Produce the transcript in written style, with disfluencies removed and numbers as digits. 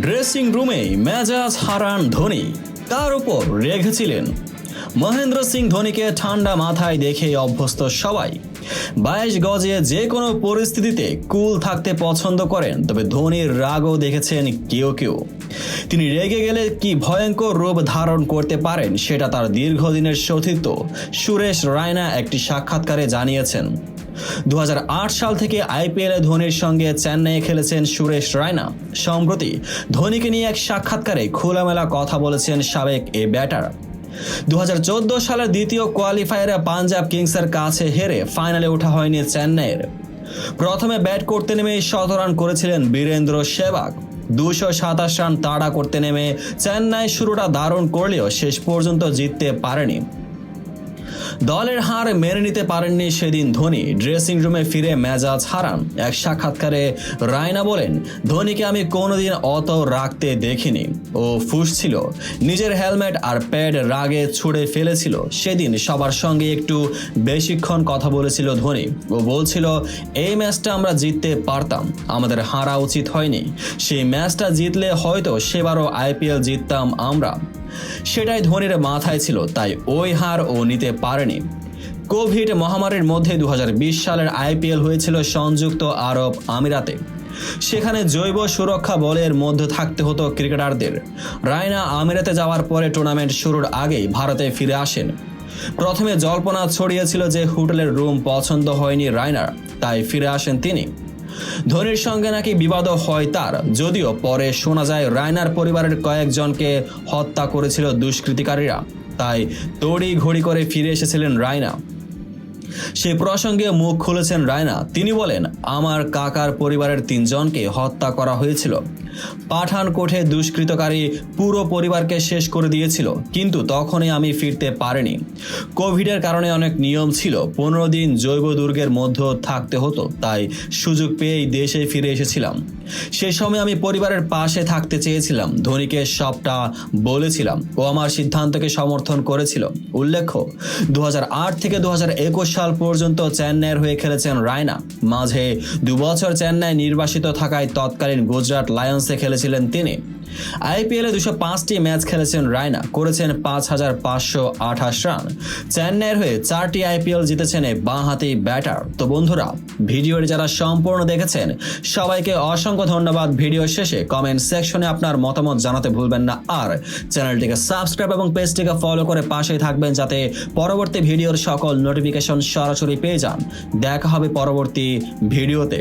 Dressing রুমে মেজাজ হারান ধোনি, তার উপর রেগেছিলেন। মহেন্দ্র সিং ধোনিকে ঠান্ডা মাথায় দেখে অভ্যস্ত সবাই। 22 গজে যে কোনো পরিস্থিতিতে কুল থাকতে পছন্দ করেন, তবে ধোনির রাগও দেখেছেন কেউ কেউ। তিনি রেগে গেলে কি ভয়ঙ্কর রূপ ধারণ করতে পারেন সেটা তার দীর্ঘদিনের সতীর্থ সুরেশ রায়না একটি সাক্ষাৎকারে জানিয়েছেন। 2008 সাল থেকে আইপিএলে ধোনির সঙ্গে চেন্নাইয়ে খেলেছেন সুরেশ রায়না। সম্প্রতি ধোনিকে নিয়ে এক সাক্ষাৎকারে খোলামেলা কথা বলেছেন সাবেক এই ব্যাটার। 2014 সালের দ্বিতীয় কোয়ালিফায়ারে পাঞ্জাব কিংসের কাছে হেরে ফাইনালে ওঠা হয়নি চেন্নাইয়ের। প্রথমে ব্যাট করতে নেমে 17 রান করেছিলেন বীরেন্দ্র সেহবাগ। 227 রান তাড়া করতে নেমে চেন্নাই শুরুটা দারুণ করলেও শেষ পর্যন্ত জিততে পারেনি। দলের হার মেনে নিতে পারেননি সেদিন ধোনি। ড্রেসিং রুমে ফিরে মেজাজ হারান। এক সাক্ষাৎকারে রায়না বলেন, ধোনিকে আমি কোনোদিন অত রাগতে দেখিনি। ও ফুঁসছিল, নিজের হেলমেট আর প্যাড রাগে ছুঁড়ে ফেলেছিল। সেদিন সবার সঙ্গে একটু বেশিক্ষণ কথা বলেছিল ধোনি। ও বলছিল, এই ম্যাচটা আমরা জিততে পারতাম, আমাদের হারা উচিত হয়নি। সেই ম্যাচটা জিতলে হয়তো সেবারও আইপিএল জিততাম আমরা। সেটাই ধোনির মাথায় ছিল, তাই ওই হার ও নিতে পারেনি। কোভিড মহামারীর মধ্যে 2020 সালের আইপিএল হয়েছিল সংযুক্ত আরব আমিরাতে। সেখানে জৈব সুরক্ষা বলের মধ্যে থাকতে হতো ক্রিকেটারদের। রায়না আমিরাতে যাওয়ার পরে টুর্নামেন্ট শুরুর আগেই ভারতে ফিরে আসেন। প্রথমে জল্পনা ছড়িয়েছিল যে হোটেলের রুম পছন্দ হয়নি রায়নার, তাই ফিরে আসেন তিনি। ধোনির সঙ্গে নাকি বিবাদও হয় তার, যদিও পরে শোনা যায় রায়নার পরিবারের কয়েকজনকে হত্যা করেছিল দুষ্কৃতিকারীরা, তাই তড়ি ঘড়ি করে ফিরে এসেছিলেন রায়না। সে প্রসঙ্গে মুখ খুলেছেন রায়না। তিনি বলেন, আমার কাকার পরিবারের 3 জনকে হত্যা করা হয়েছিল। পাঠানকোটে দুষ্কৃতকারী পুরো পরিবারকে শেষ করে দিয়েছিল, কিন্তু তখনই আমি ফিরতে পারিনি। কোভিডের কারণে অনেক নিয়ম ছিল, 15 দিন জৈব দুর্গের মধ্যে থাকতে হতো, তাই সুযোগ পেয়েই দেশে ফিরে এসেছিলাম। সেই সময় আমি পরিবারের পাশে থাকতে চেয়েছিলাম, ধোনিকে সবটা বলেছিলাম, ও আমার সিদ্ধান্তকে সমর্থন করেছিল। উল্লেখ্য, 2008 থেকে 2021 সাল পর্যন্ত চেন্নাইয়ের হয়ে খেলেছেন রায়না। মাঝে 2 বছর চেন্নাই নির্বাসিত থাকায় তৎকালীন গুজরাট লায়ন্সে খেলেছিলেন তিনি। আইপিএলে 205টি ম্যাচ খেলেছেন রায়না, করেছেন 5528 রান। চেন্নাইয়ের হয়ে 4টি আইপিএল জিতেছেন এই বাঁহাতি ব্যাটার। তো বন্ধুরা, ভিডিওটি যারা সম্পূর্ণ দেখেছেন সবাইকে অসংখ্য ধন্যবাদ। ভিডিও শেষে কমেন্ট সেকশনে আপনার মতামত জানাতে ভুলবেন না, আর চ্যানেলটিকে সাবস্ক্রাইব এবং পেজটিকে ফলো করে পাশেই থাকবেন, যাতে পরবর্তী ভিডিওর সকল নোটিফিকেশন সরাসরি পেয়ে যান। দেখা হবে পরবর্তী ভিডিওতে।